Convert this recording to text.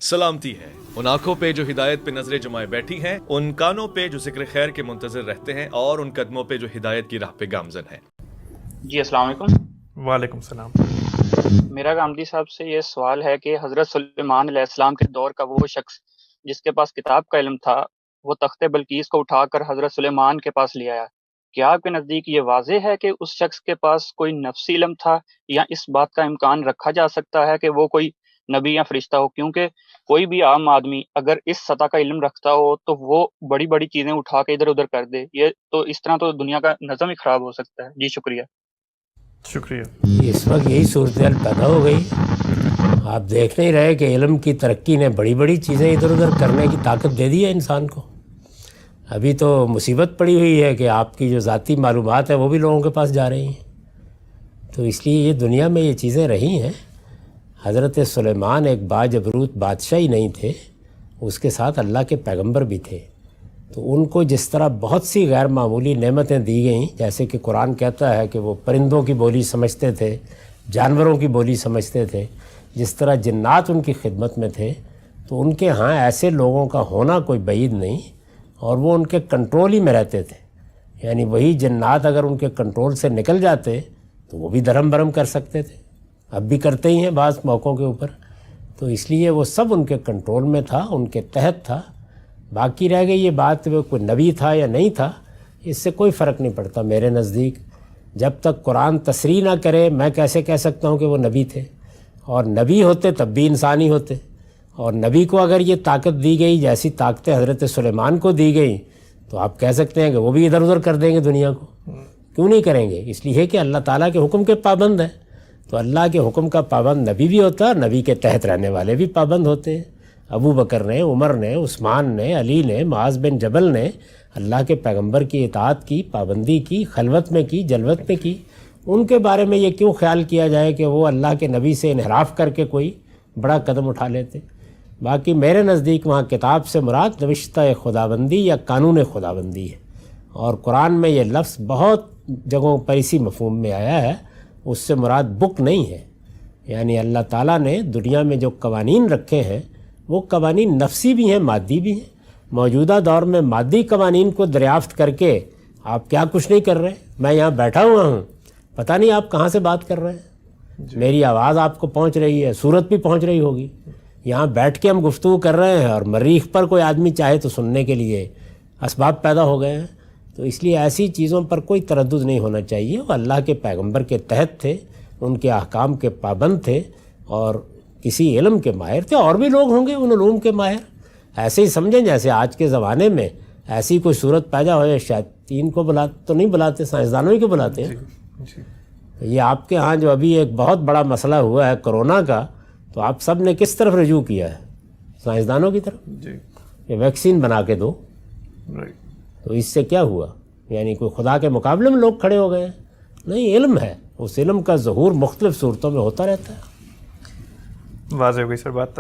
سلامتی ہے ان آنکھوں پہ جو ہدایت پہ نظریں جمائے بیٹھی ہیں، ان کانوں پہ جو ذکر خیر کے منتظر رہتے ہیں، اور ان قدموں پہ جو ہدایت کی راہ پہ گامزن ہیں۔ جی السلام علیکم۔ وعلیکم السلام۔ میرا گامدی صاحب سے یہ سوال ہے کہ حضرت سلیمان علیہ السلام کے دور کا وہ شخص جس کے پاس کتاب کا علم تھا، وہ تخت بلقیس کو اٹھا کر حضرت سلیمان کے پاس لے آیا۔ کیا آپ کے نزدیک یہ واضح ہے کہ اس شخص کے پاس کوئی نفسی علم تھا، یا اس بات کا امکان رکھا جا سکتا ہے کہ وہ کوئی نبی یا فرشتہ ہو؟ کیونکہ کوئی بھی عام آدمی اگر اس سطح کا علم رکھتا ہو تو وہ بڑی بڑی چیزیں اٹھا کے ادھر ادھر کر دے، یہ تو اس طرح تو دنیا کا نظم ہی خراب ہو سکتا ہے۔ جی شکریہ۔ شکریہ۔ اس وقت یہی صورتحال پیدا ہو گئی، آپ دیکھ نہیں رہے کہ علم کی ترقی نے بڑی بڑی چیزیں ادھر ادھر کرنے کی طاقت دے دی ہے انسان کو۔ ابھی تو مصیبت پڑی ہوئی ہے کہ آپ کی جو ذاتی معلومات ہیں وہ بھی لوگوں کے پاس جا رہی ہیں۔ تو اس لیے یہ دنیا میں یہ چیزیں رہی ہیں۔ حضرت سلیمان ایک باجبروت بادشاہ ہی نہیں تھے، اس کے ساتھ اللہ کے پیغمبر بھی تھے۔ تو ان کو جس طرح بہت سی غیر معمولی نعمتیں دی گئیں، جیسے کہ قرآن کہتا ہے کہ وہ پرندوں کی بولی سمجھتے تھے، جانوروں کی بولی سمجھتے تھے، جس طرح جنات ان کی خدمت میں تھے، تو ان کے ہاں ایسے لوگوں کا ہونا کوئی بعید نہیں، اور وہ ان کے کنٹرول ہی میں رہتے تھے۔ یعنی وہی جنات اگر ان کے کنٹرول سے نکل جاتے تو وہ بھی درہم برہم کر سکتے تھے، اب بھی کرتے ہی ہیں بعض موقعوں کے اوپر۔ تو اس لیے وہ سب ان کے کنٹرول میں تھا، ان کے تحت تھا۔ باقی رہ گئی یہ بات کہ وہ کوئی نبی تھا یا نہیں تھا، اس سے کوئی فرق نہیں پڑتا میرے نزدیک۔ جب تک قرآن تصریح نہ کرے میں کیسے کہہ سکتا ہوں کہ وہ نبی تھے؟ اور نبی ہوتے تب بھی انسانی ہوتے، اور نبی کو اگر یہ طاقت دی گئی جیسی طاقتیں حضرت سلیمان کو دی گئیں تو آپ کہہ سکتے ہیں کہ وہ بھی ادھر ادھر کر دیں گے دنیا کو۔ کیوں نہیں کریں گے؟ اس لیے کہ اللہ تعالیٰ کے حکم کے پابند ہیں۔ تو اللہ کے حکم کا پابند نبی بھی ہوتا ہے، اور نبی کے تحت رہنے والے بھی پابند ہوتے ہیں۔ ابو بکر نے، عمر نے، عثمان نے، علی نے، معاذ بن جبل نے اللہ کے پیغمبر کی اطاعت کی، پابندی کی، خلوت میں کی، جلوت میں کی۔ ان کے بارے میں یہ کیوں خیال کیا جائے کہ وہ اللہ کے نبی سے انحراف کر کے کوئی بڑا قدم اٹھا لیتے؟ باقی میرے نزدیک وہاں کتاب سے مراد نوشتہ خداوندی یا قانون خداوندی ہے، اور قرآن میں یہ لفظ بہت جگہوں پر اسی مفہوم میں آیا ہے۔ اس سے مراد بک نہیں ہے، یعنی اللہ تعالیٰ نے دنیا میں جو قوانین رکھے ہیں وہ قوانین نفسی بھی ہیں، مادی بھی ہیں۔ موجودہ دور میں مادی قوانین کو دریافت کر کے آپ کیا کچھ نہیں کر رہے؟ میں یہاں بیٹھا ہوا ہوں، پتہ نہیں آپ کہاں سے بات کر رہے ہیں، میری آواز آپ کو پہنچ رہی ہے، صورت بھی پہنچ رہی ہوگی۔ یہاں بیٹھ کے ہم گفتگو کر رہے ہیں، اور مریخ پر کوئی آدمی چاہے تو سننے کے لیے اسباب پیدا ہو گئے ہیں۔ تو اس لیے ایسی چیزوں پر کوئی تردد نہیں ہونا چاہیے۔ وہ اللہ کے پیغمبر کے تحت تھے، ان کے احکام کے پابند تھے، اور کسی علم کے ماہر تھے۔ اور بھی لوگ ہوں گے ان علوم کے ماہر، ایسے ہی سمجھیں جیسے آج کے زمانے میں ایسی کوئی صورت پیدا ہوئے، شیاطین کو تو نہیں بلاتے، سائنسدانوں ہی کو بلاتے ہیں۔ یہ آپ کے ہاں جو ابھی ایک بہت بڑا مسئلہ ہوا ہے کرونا کا، تو آپ سب نے کس طرف رجوع کیا ہے؟ سائنسدانوں کی طرف، کہ ویکسین بنا کے دو۔ تو اس سے کیا ہوا؟ یعنی کوئی خدا کے مقابلے میں لوگ کھڑے ہو گئے ہیں؟ نہیں، علم ہے، اس علم کا ظہور مختلف صورتوں میں ہوتا رہتا ہے۔ واضح ہو گئی سر بات۔